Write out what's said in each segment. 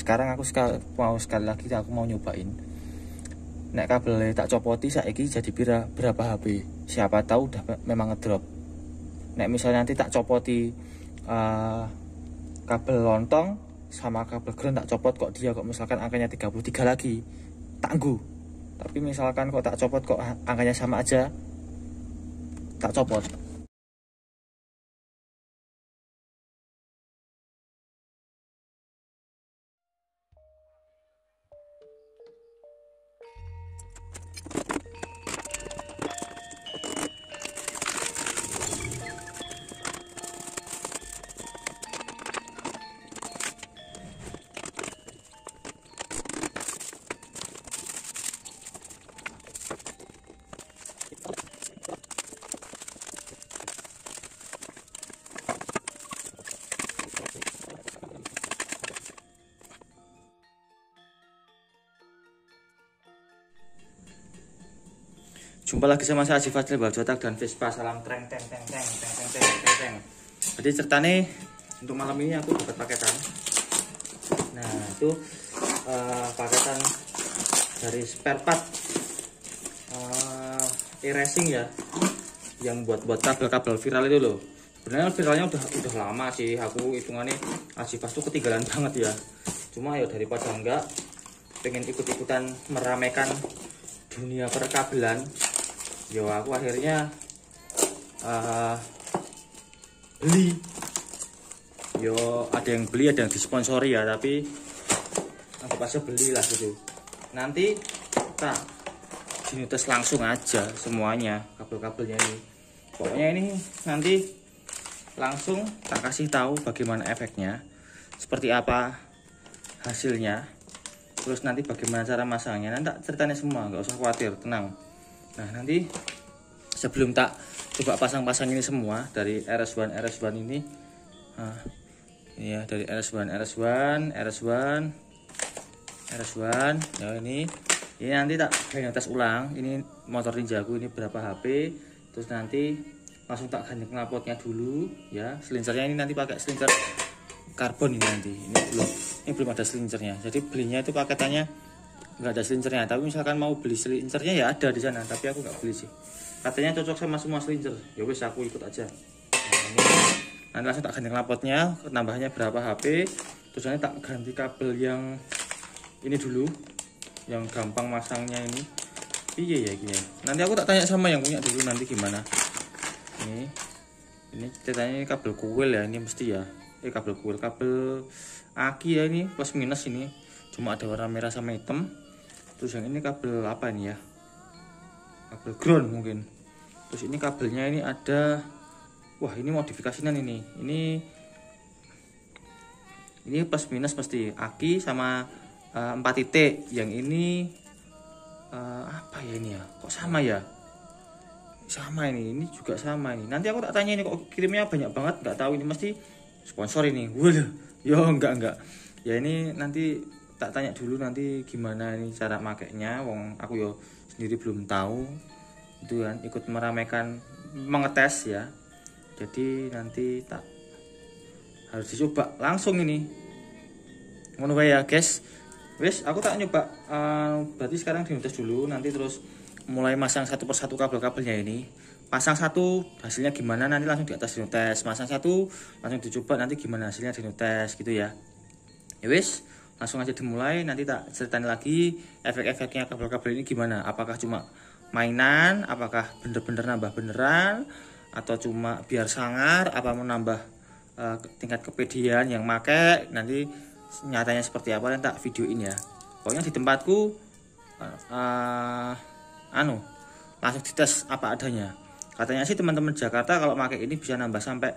sekarang aku sekali lagi aku mau nyobain. Nek kabel tak copoti saiki jadi berapa HP. Siapa tahu udah memang ngedrop. Nek misalnya nanti tak copoti kabel lontong sama kabel ground tak copot kok dia kok misalkan angkanya 33 lagi, tangguh. Tapi misalkan kok tak copot kok angkanya sama aja, tak copot. Jumpa lagi sama saya Haji Fadil Baljotak dan Vespa. Salam treng teng teng teng teng teng teng teng teng. Jadi ceritanya untuk malam ini aku dapat paketan. Nah itu paketan dari spare part e-racing ya, yang buat kabel-kabel viral itu loh. Sebenarnya viralnya udah lama sih, aku hitungannya Haji Fas tuh ketinggalan banget ya. Cuma ya daripada enggak, pengen ikut-ikutan meramaikan dunia perkabelan. Yo aku akhirnya beli. Yo ada yang beli, ada yang disponsori ya, tapi anggap aja beli lah gitu. Nanti kita dinetes langsung aja semuanya kabel-kabelnya ini. Pokoknya ini nanti langsung tak kasih tahu bagaimana efeknya, seperti apa hasilnya, terus nanti bagaimana cara masangnya. Nanti tak ceritanya semua, nggak usah khawatir, tenang. Nah nanti sebelum tak coba pasang-pasang ini semua dari RS1 ini, ya dari RS1 ya ini nanti tak tes ulang. Ini motor ninjaku ini berapa HP, terus nanti langsung tak ganjeng knalpotnya dulu ya. Selincernya ini nanti pakai selincer karbon ini nanti. Ini belum ada selincernya. Jadi belinya itu paketannya nggak ada selincernya, tapi misalkan mau beli selincernya ya ada di sana, tapi aku nggak beli sih. Katanya cocok sama semua selincer, ya wes aku ikut aja. Nah, ini nanti langsung tak ganti knalpotnya, tambahnya berapa HP, terus nanti tak ganti kabel yang ini dulu, yang gampang masangnya ini. Iya ya gini. Nanti aku tak tanya sama yang punya dulu nanti gimana. Ini ceritanya kabel kuil ya, ini mesti ya. Kabel kuil, kabel aki ya, ini plus minus ini. Cuma ada warna merah sama hitam. Terus yang ini kabel apa ini ya, kabel ground mungkin. Terus ini kabelnya ini ada, wah ini modifikasinya ini plus minus pasti aki sama 4 titik. Yang ini apa ya ini ya, kok sama ya, sama ini juga sama ini. Nanti aku tak tanya ini kok kirimnya banyak banget, nggak tahu ini mesti sponsor ini. Waduh, yo enggak ya, ini nanti tak tanya dulu nanti gimana ini cara makainya. Wong aku yo sendiri belum tahu itu kan, ikut meramaikan mengetes ya. Jadi nanti tak harus dicoba langsung ini. Ngono ya guys. Wes aku tak nyoba. Berarti sekarang dinetes dulu, nanti terus mulai masang satu persatu kabel-kabelnya ini. Pasang satu hasilnya gimana nanti langsung di atas dinetes. Masang satu langsung dicoba nanti gimana hasilnya dinetes gitu ya. Ya wes, langsung aja dimulai. Nanti tak ceritain lagi efek-efeknya kabel-kabel ini gimana. Apakah cuma mainan, apakah bener-bener nambah beneran, atau cuma biar sangar, apa menambah tingkat kepedean yang make. Nanti nyatanya seperti apa nanti tak videoin ya. Pokoknya di tempatku langsung dites apa adanya. Katanya sih teman-teman Jakarta kalau pakai ini bisa nambah sampai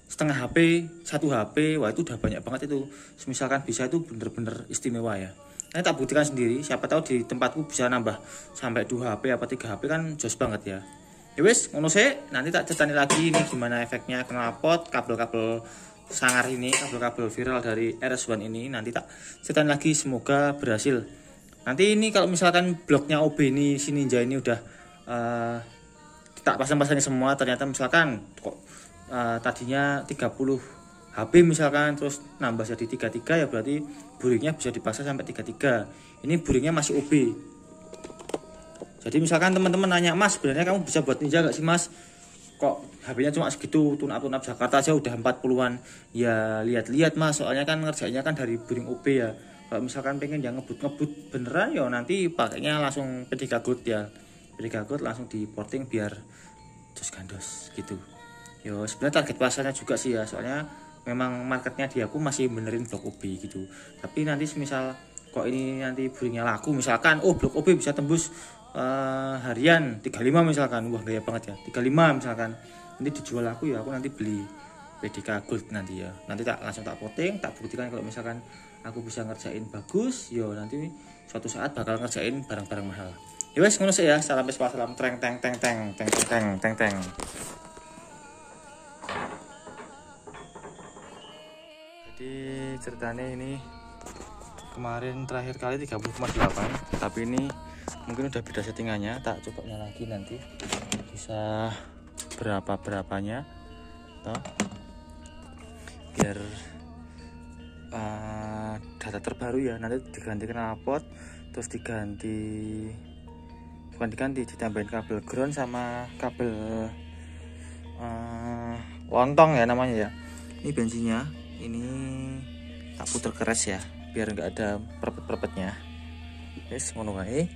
setengah HP, 1 HP. Wah itu udah banyak banget itu. Misalkan bisa itu bener-bener istimewa ya. Nanti tak buktikan sendiri, siapa tahu di tempatku bisa nambah sampai 2 HP apa 3 HP kan jos banget ya. Ya wes, ngono sih, nanti tak ceritain lagi ini gimana efeknya knalpot, kabel-kabel sangar ini, kabel-kabel viral dari RS1 ini. Nanti tak ceritain lagi, semoga berhasil. Nanti ini kalau misalkan bloknya OB ini si Ninja ini udah tak pasang-pasangnya semua, ternyata misalkan kok tadinya 30 HP misalkan, terus nambah jadi 33 ya berarti buringnya bisa dipaksa sampai 33. Ini buringnya masih OB. Jadi misalkan teman-teman nanya, Mas sebenarnya kamu bisa buat Ninja gak sih Mas? Kok HP-nya cuma segitu, tune-up Jakarta aja udah 40-an. Ya lihat-lihat Mas, soalnya kan ngerjainnya kan dari buring OB ya. Kalau misalkan pengen yang ngebut-ngebut beneran ya nanti pakainya langsung P3 Gold ya. P3 Gold langsung di porting biar jos gandos gitu. Yo sebenarnya target pasarnya juga sih ya, soalnya memang marketnya di aku masih benerin blok OB gitu. Tapi nanti misal kok ini nanti buringnya laku misalkan, oh blok OB bisa tembus harian 35 misalkan, wah gaya banget ya 35 misalkan, nanti dijual aku ya, aku nanti beli PDK Gold nanti ya, nanti langsung tak potting, tak buktikan kalau misalkan aku bisa ngerjain bagus, yo nanti suatu saat bakal ngerjain barang-barang mahal. Ya wes ngono sih ya, salam pespa, salam treng teng teng teng teng teng teng teng. Jadi ceritanya ini kemarin terakhir kali 30,8, tapi ini mungkin udah beda settingannya, tak coba lagi nanti bisa berapanya toh, biar data terbaru ya, nanti diganti knalpot, terus ditambahin kabel ground sama kabel lontong ya namanya ya. Ini bensinnya ini tak puter keras ya biar nggak ada perpet-perpetnya. Yes, ngono wae.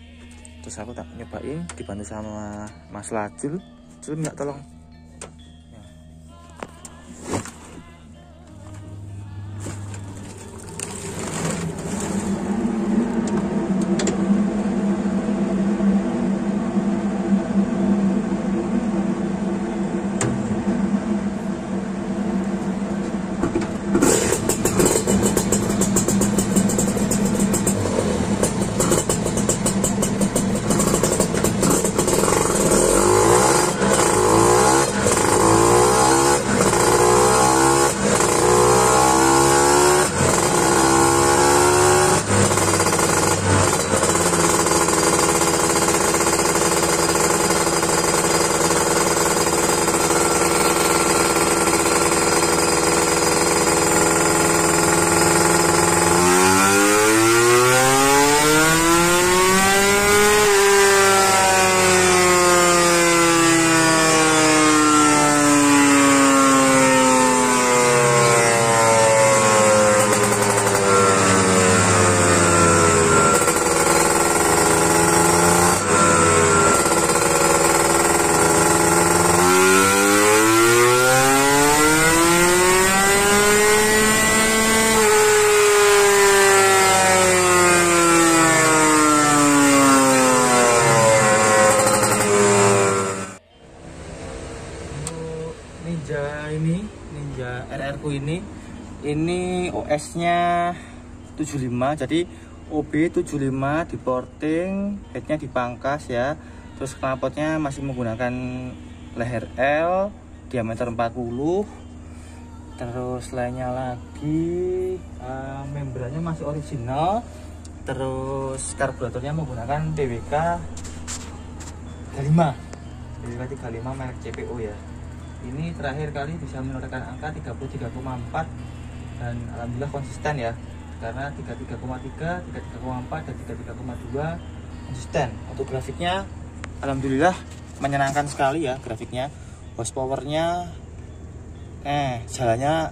Terus aku tak nyobain dibantu sama Mas Lajul. Jul minta tolong. Ya. Ninja RR ku ini OS-nya 75, jadi OB 75 di porting, headnya dipangkas ya. Terus knalpotnya masih menggunakan leher L, diameter 40. Terus lainnya lagi membrannya masih original. Terus karburatornya menggunakan PWK 35 merek CPO ya. Ini terakhir kali bisa menorehkan angka 33,4 dan alhamdulillah konsisten ya, karena 33,3, 33,4 dan 33,2 konsisten. Untuk grafiknya alhamdulillah menyenangkan sekali ya grafiknya. Horsepowernya jalannya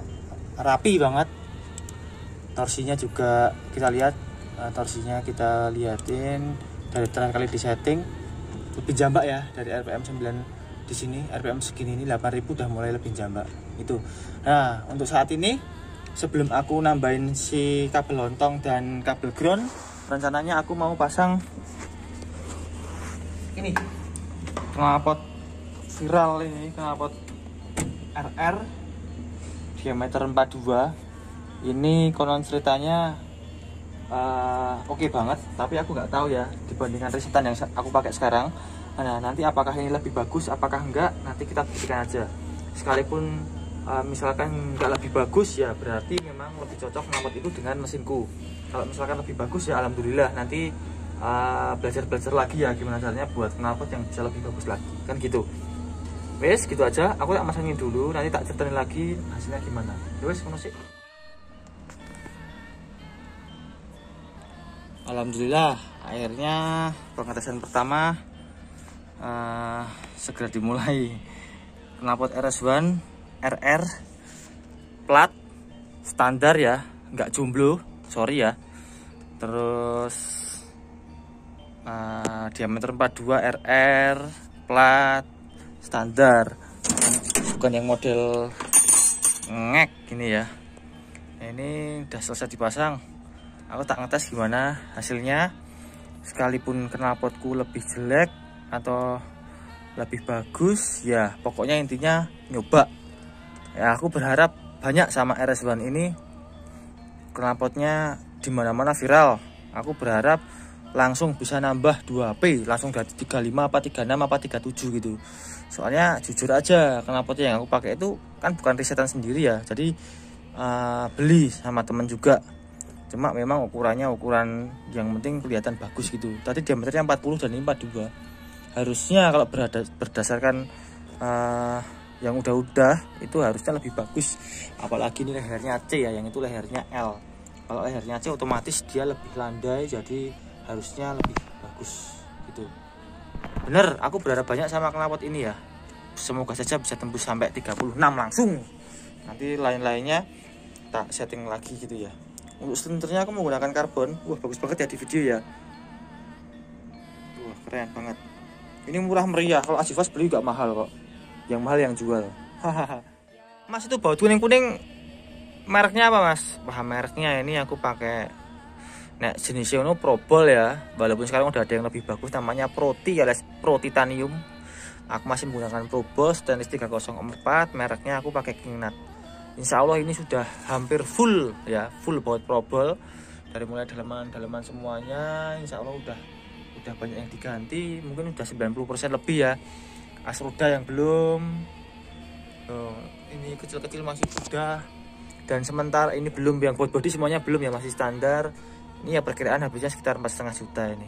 rapi banget. Torsinya juga kita lihat, torsinya kita liatin dari terakhir kali di setting lebih jambak ya, dari RPM 9 di sini RPM segini ini 8000 udah mulai lebih jambak itu. Nah untuk saat ini sebelum aku nambahin si kabel lontong dan kabel ground, rencananya aku mau pasang ini knalpot viral, ini knalpot RR diameter 42. Ini konon ceritanya oke banget, tapi aku nggak tahu ya dibandingkan resetan yang aku pakai sekarang. Nah nanti apakah ini lebih bagus apakah enggak, nanti kita buktikan aja. Sekalipun misalkan nggak lebih bagus ya berarti memang lebih cocok knalpot itu dengan mesinku. Kalau misalkan lebih bagus ya alhamdulillah, nanti belajar lagi ya gimana caranya buat knalpot yang bisa lebih bagus lagi, kan gitu. Wes gitu aja, aku tak masangin dulu, nanti tak ceritain lagi hasilnya gimana. Wes ngono sih. Alhamdulillah, akhirnya pengetesan pertama segera dimulai. Knalpot RS1 RR plat standar ya, nggak jomblo, sorry ya. Terus diameter 42 RR plat standar, bukan yang model ngek gini ya. Ini udah selesai dipasang, aku tak ngetes gimana hasilnya. Sekalipun knalpotku lebih jelek atau lebih bagus ya, pokoknya intinya nyoba ya. Aku berharap banyak sama RS1 ini, knalpotnya dimana-mana viral. Aku berharap langsung bisa nambah 2 HP, langsung dari 35 apa 36 apa 37 gitu. Soalnya jujur aja, knalpotnya yang aku pakai itu kan bukan risetan sendiri ya, jadi beli sama temen juga. Cuma memang ukurannya ukuran yang penting kelihatan bagus gitu. Tadi diameternya 40 dan ini 42. Harusnya kalau berdasarkan yang udah-udah itu harusnya lebih bagus. Apalagi ini lehernya C ya, yang itu lehernya L. Kalau lehernya C otomatis dia lebih landai, jadi harusnya lebih bagus gitu. Bener, aku berharap banyak sama knalpot ini ya. Semoga saja bisa tembus sampai 36 langsung. Nanti lain-lainnya tak setting lagi gitu ya. Untuk selendernya aku menggunakan karbon. Wah, bagus banget ya di video ya. Wah, keren banget. Ini murah meriah. Kalau Ajivas beli gak mahal kok. Yang mahal yang jual. Hahaha. Mas, itu baut kuning-kuning mereknya apa Mas? Wah, mereknya ini aku pakai nek jenisnya itu Probol ya. Walaupun sekarang udah ada yang lebih bagus namanya Proti alias Pro Titanium. Aku masih menggunakan Probol stainless 304, mereknya aku pakai Kingnut. Insya Allah ini sudah hampir full ya, full baut Probol. Dari mulai dalaman semuanya insya Allah udah banyak yang diganti, mungkin udah 90% lebih ya. As roda yang belum, ini kecil-kecil masih udah. Dan sementara ini belum, yang baut body semuanya belum ya, masih standar. Ini ya perkiraan habisnya sekitar 4,5 juta ini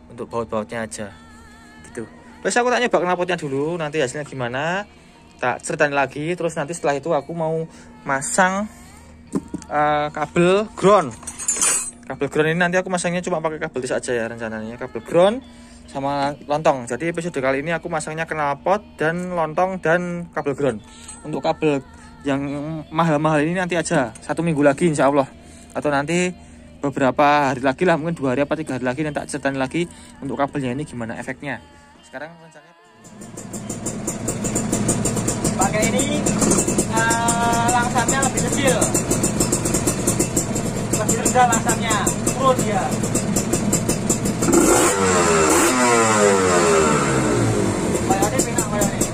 untuk baut-bautnya aja gitu. Terus aku tak nyoba knalpotnya dulu, nanti hasilnya gimana tak ceritain lagi. Terus nanti setelah itu aku mau masang kabel ground. Kabel ground ini nanti aku masangnya cuma pakai kabel tis aja ya rencananya, kabel ground sama lontong. Jadi episode kali ini aku masangnya knalpot dan lontong dan kabel ground. Untuk kabel yang mahal-mahal ini nanti aja 1 minggu lagi insya Allah, atau nanti beberapa hari lagi lah, mungkin 2 hari apa 3 hari lagi, dan tak ceritain lagi untuk kabelnya ini gimana efeknya. Sekarang rencananya pakai ini langsamnya lebih kecil, lebih rendah langsamnya, pro dia. Bayarnya penak bayarnya.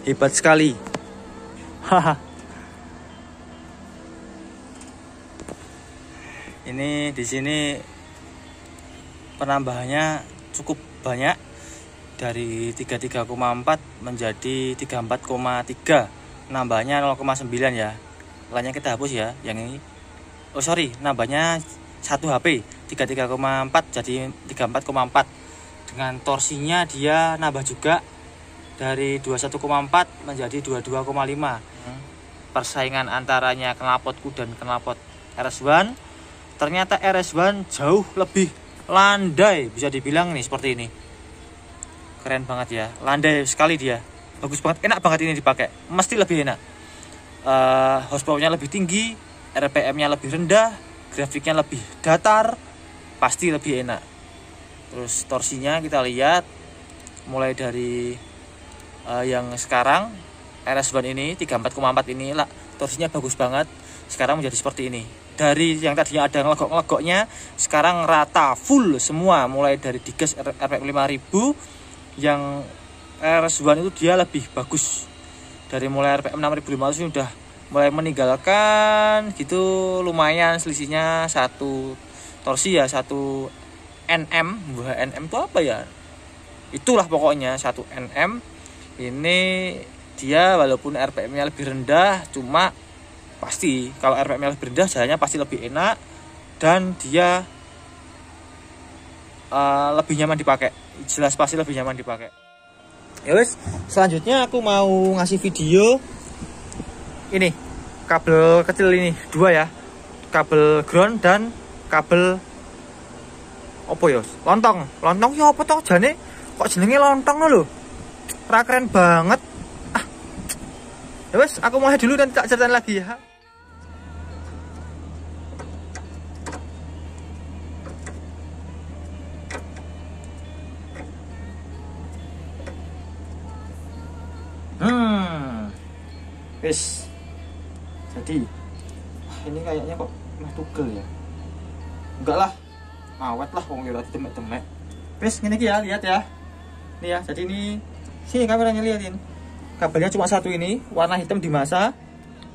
Hebat sekali. Haha. Ini di sini penambahannya cukup banyak, dari 33,4 menjadi 34,3. Nambahnya 0,9 ya. Lainnya kita hapus ya. Yang ini. Oh sorry, nambahnya 1 HP. 33,4 jadi 34,4. Dengan torsinya dia nambah juga dari 21,4 menjadi 22,5. Persaingan antaranya knalpotku dan knalpot RS1, ternyata RS1 jauh lebih landai, bisa dibilang nih seperti ini. Keren banget ya, landai sekali dia, bagus banget, enak banget ini dipakai, mesti lebih enak. Horsepower-nya lebih tinggi, RPM-nya lebih rendah, grafiknya lebih datar, pasti lebih enak. Terus torsinya kita lihat mulai dari yang sekarang RS1 ini 34,4 ini lah, torsinya bagus banget. Sekarang menjadi seperti ini. Dari yang tadinya ada ngelegok-ngelegoknya, sekarang rata full semua, mulai dari digas RPM 5000. Yang RS1 itu dia lebih bagus. Dari mulai RPM 6500 ini udah mulai meninggalkan gitu, lumayan selisihnya 1 torsi ya, 1 Nm. Wah, Nm itu apa ya? Itulah pokoknya 1 Nm. Ini dia walaupun RPM-nya lebih rendah, cuma pasti kalau RPM-nya lebih rendah jalannya pasti lebih enak dan dia lebih nyaman dipakai. Jelas pasti lebih nyaman dipakai. Ya wes, selanjutnya aku mau ngasih video ini kabel kecil ini 2 ya, kabel ground dan kabel opo ya, lontong ya apa toh jane kok jenenge lontong lho, keren banget. Ya wes, aku mulai dulu dan tak ceritain lagi ya. Wes. Jadi, ini kayaknya kok meh tugel ya. Enggak lah. Awet lah wong ora demek-demek. Wes, ngene iki ya, lihat ya. Nih ya, jadi ini sini kameranya liatin. Kabelnya cuma satu ini, warna hitam di masa,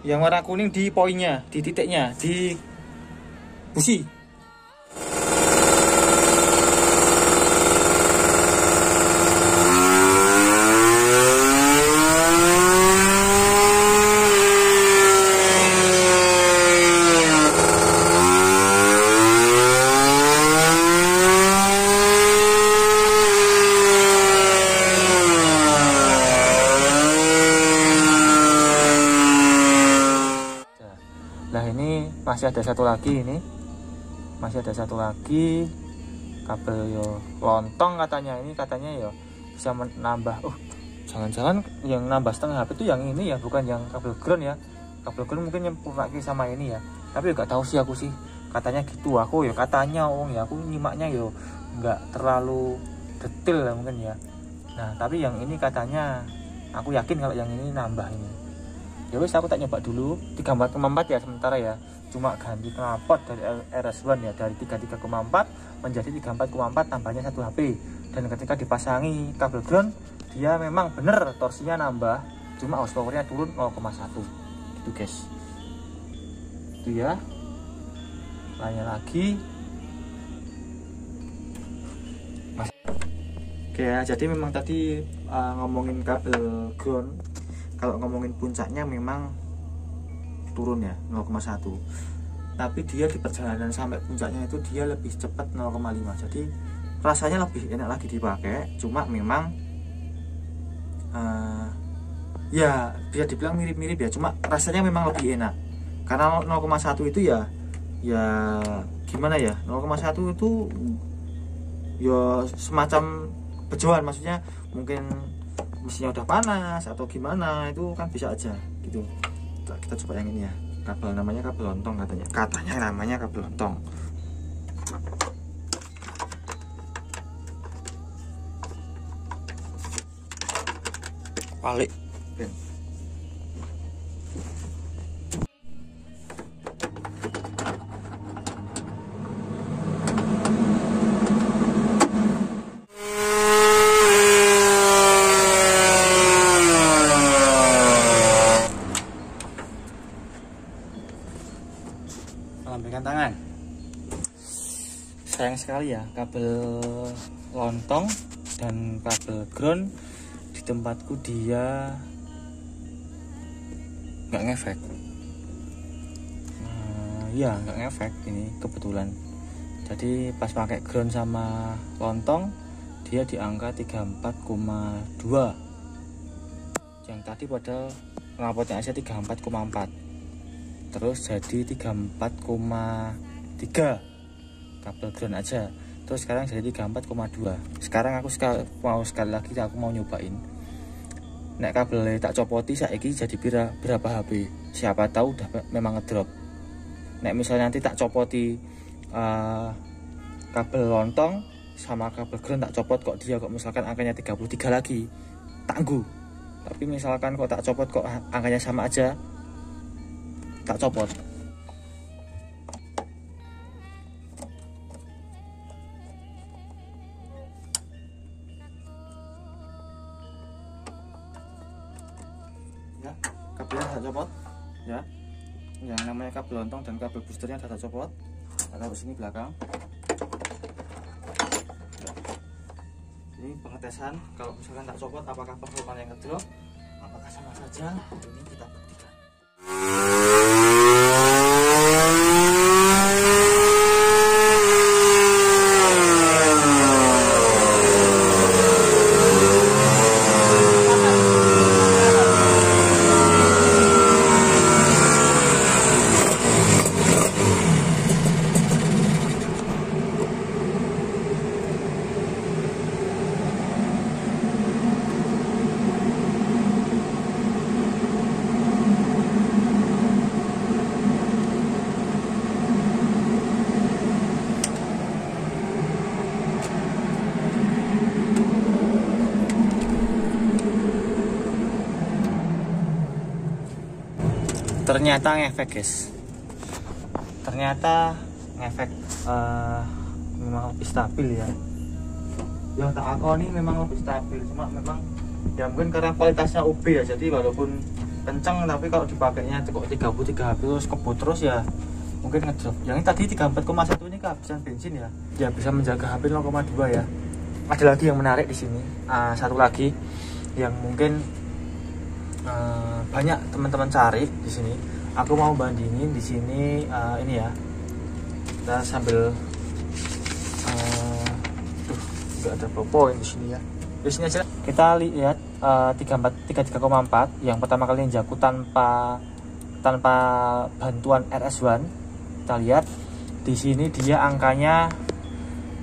yang warna kuning di poinnya, di titiknya, di busi. Masih ada satu lagi ini, masih ada satu lagi kabel yo lontong katanya. Ini katanya yo bisa menambah. Jangan-jangan yang nambah setengah HP itu yang ini ya, bukan yang kabel ground ya. Kabel ground mungkin yang pakai sama ini ya, tapi nggak tahu sih aku sih, katanya gitu. Aku ya katanya ya aku nyimaknya yo nggak terlalu detail lah mungkin ya. Nah tapi yang ini katanya aku yakin kalau yang ini nambah ini. Ya wes, aku tak nyoba dulu 34,4 ya sementara ya, cuma ganti knalpot dari RS1 ya, dari 33,4 menjadi 34,4 tambahnya 1 HP. Dan ketika dipasangi kabel ground dia memang bener torsinya nambah, cuma horsepowernya turun 0,1 gitu guys. Itu ya, lainnya lagi. Oke ya, jadi memang tadi ngomongin kabel ground, kalau ngomongin puncaknya memang turun ya 0,1, tapi dia di perjalanan sampai puncaknya itu dia lebih cepat 0,5, jadi rasanya lebih enak lagi dipakai. Cuma memang ya bisa dibilang mirip-mirip ya, cuma rasanya memang lebih enak karena 0,1 itu ya gimana ya, 0,1 itu ya semacam bejoan, maksudnya mungkin mesinnya udah panas atau gimana, itu kan bisa aja gitu. Kita coba yang ini ya, kabel namanya kabel lontong katanya namanya kabel lontong. Balik Ben. Lambaikan tangan. Sayang sekali ya, kabel lontong dan kabel ground di tempatku dia nggak ngefek. Ya nggak ngefek ini kebetulan. Jadi pas pakai ground sama lontong dia di angka 34,2. Yang tadi padahal knalpotnya aja 34,4. Terus jadi 34,3 kabel ground aja. Terus sekarang jadi 34,2. Sekarang aku sekali lagi aku mau nyobain. Nek kabelnya tak copoti saiki jadi berapa HP. Siapa tahu udah memang ngedrop. Nek misalnya nanti tak copoti kabel lontong sama kabel ground tak copot kok misalkan angkanya 33 lagi, tangguh. Tapi misalkan kok tak copot kok angkanya sama aja, tak copot. Ya, kabelnya tak copot ya. Yang namanya kabel lontong dan kabel boosternya tak copot. Taruh sini belakang. Ini pengetesan kalau misalkan tak copot apakah performa yang ngedrop, apakah sama saja. Ini kita buktikan. Ternyata ngefek guys, ternyata ngefek, memang lebih stabil ya. Yang tak akoni memang lebih stabil, cuma memang ya mungkin karena kualitasnya UB ya, jadi walaupun kenceng tapi kalau dipakainya kok 33 HP terus kebut terus ya mungkin ngedrop. Yang ini tadi 34,1 ini kehabisan bensin ya, ya bisa menjaga HP 0,2 ya. Ada lagi yang menarik di sini, satu lagi yang mungkin banyak teman-teman cari di sini. Aku mau bandingin di sini, ini ya. Kita sambil juga ada PowerPoint di sini ya. Di sini aja kita lihat 33,4 yang pertama kali jaku tanpa bantuan RS1. Kita lihat di sini dia angkanya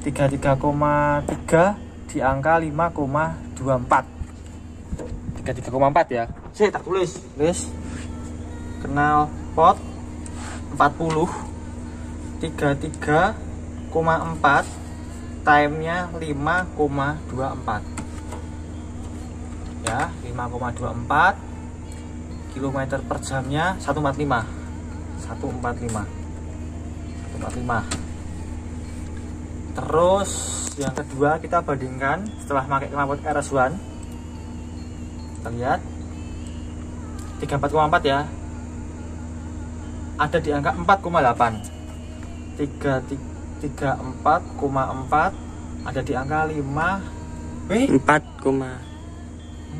33,3 di angka 5,24. 33,4 ya. Saya tak tulis kenal pot 40 33,4, timenya 5,24 ya, 5,24 km per jamnya 145. Terus yang kedua kita bandingkan setelah pakai knalpot RS1. Kita lihat 34,4 ya, ada di angka 4,8. 34,4 ada di angka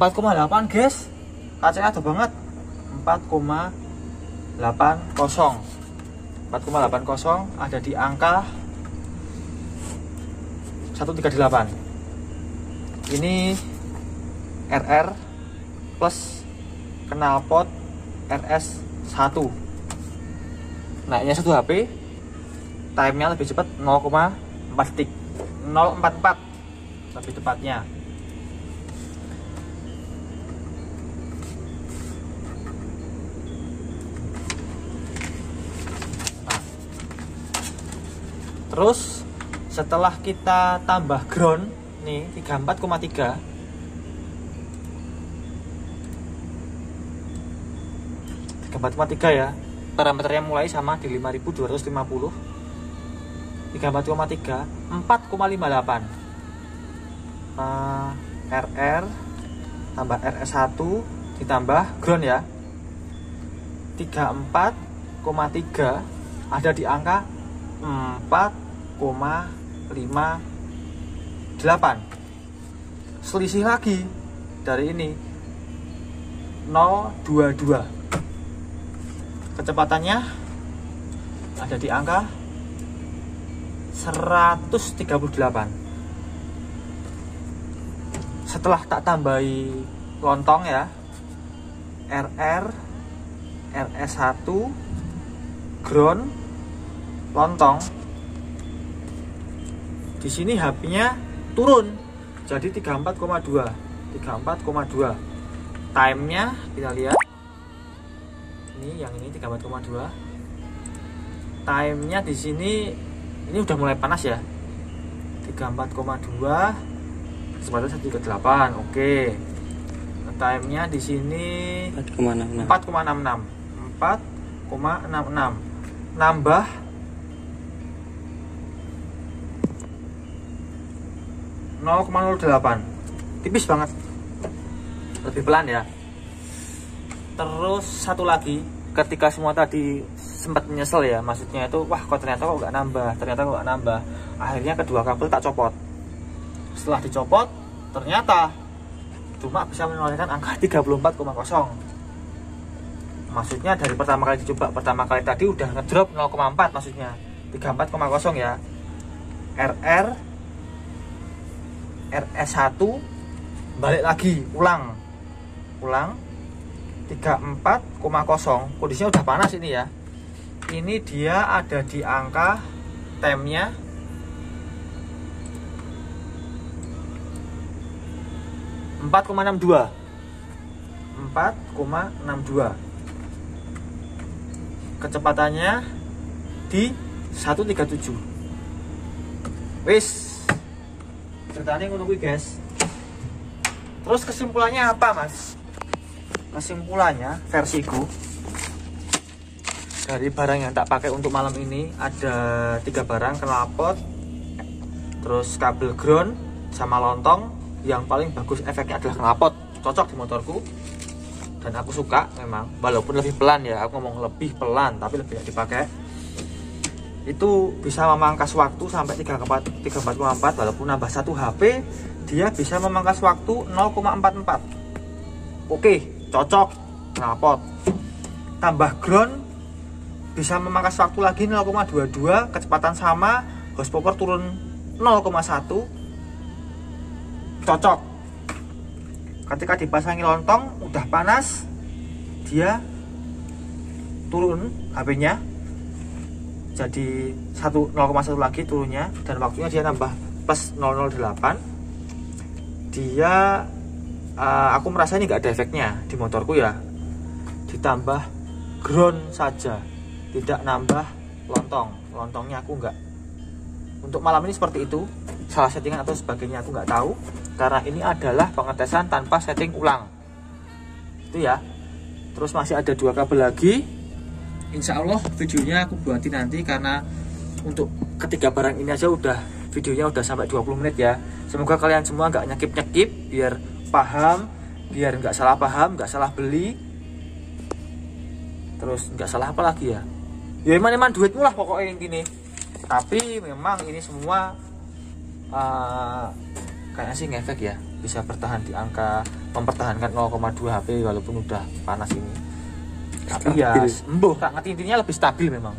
4,8 guys. KCA ada banget. 4,80 ada di angka 138. Ini RR plus knalpot RS1, naiknya 1 HP, timenya lebih cepat 0,44 lebih tepatnya. Terus setelah kita tambah ground nih 34,3, ya, parameternya mulai sama di 5250. 34,3 4,58 RR tambah RS1 ditambah ground ya, 34,3 ada di angka 4,58. Selisih lagi dari ini 0,22. Kecepatannya ada di angka 138. Setelah tak tambahi lontong ya, RS1 ground lontong, di sini HP-nya turun jadi 34,2. Time-nya kita lihat. Ini yang ini 34,2. Time-nya di sini ini udah mulai panas ya. 34,2 sebenarnya 138. Oke. Time-nya di sini 4,66. Nambah 0,08. Tipis banget. Lebih pelan ya. Terus satu lagi, ketika semua tadi sempat menyesal ya, maksudnya itu wah kok ternyata kok nggak nambah, akhirnya kedua kabel tak copot. Setelah dicopot ternyata cuma bisa mengeluarkan angka 34,0. Maksudnya dari pertama kali dicoba, pertama kali tadi udah ngedrop 0,4, maksudnya 34,0 ya. RS1 balik lagi, ulang 34,0. Kondisinya udah panas ini ya. Ini dia ada di angka temnya 4,62. Kecepatannya di 137. Wis ceritanya ngono kuwi guys. Terus kesimpulannya apa mas? Kesimpulannya versiku dari barang yang tak pakai untuk malam ini ada 3 barang: knalpot, terus kabel ground, sama lontong. Yang paling bagus efeknya adalah knalpot, cocok di motorku dan aku suka memang, walaupun lebih pelan ya, aku ngomong lebih pelan tapi lebih dipakai. Itu bisa memangkas waktu sampai 3,4, walaupun nambah 1 HP dia bisa memangkas waktu 0,44. Oke, cocok knalpot. Tambah ground bisa memangkas waktu lagi 0,22, kecepatan sama, horsepower turun 0,1, cocok. Ketika dipasangi lontong udah panas, dia turun HP-nya jadi 0,1 lagi turunnya, dan waktunya dia nambah plus 008. Dia aku merasa ini nggak ada efeknya di motorku ya. Ditambah ground saja, tidak nambah lontongnya aku nggak. Untuk malam ini seperti itu, salah settingan atau sebagainya aku nggak tahu, karena ini adalah pengetesan tanpa setting ulang itu ya. Terus masih ada 2 kabel lagi, insya Allah videonya aku buatin nanti, karena untuk ketiga barang ini aja videonya udah sampai 20 menit ya. Semoga kalian semua nggak nyekip biar paham, biar nggak salah paham, nggak salah beli, terus nggak salah apa lagi ya, eman duitmu lah pokoknya intinya. Tapi memang ini semua kayaknya sih ngefek ya, bisa bertahan di angka, mempertahankan 0,2 HP walaupun udah panas ini. Tapi ya embuh, tak ngerti, intinya lebih stabil memang.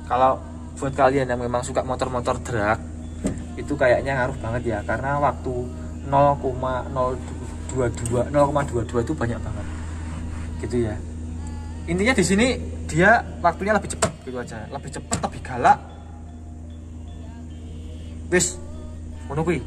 Kalau buat kalian yang memang suka motor-motor drag, itu kayaknya ngaruh banget ya, karena waktu 0,22 itu banyak banget gitu ya. Intinya di sini dia waktunya lebih cepat gitu aja, lebih cepat, lebih galak. Wis, ngono kuwi.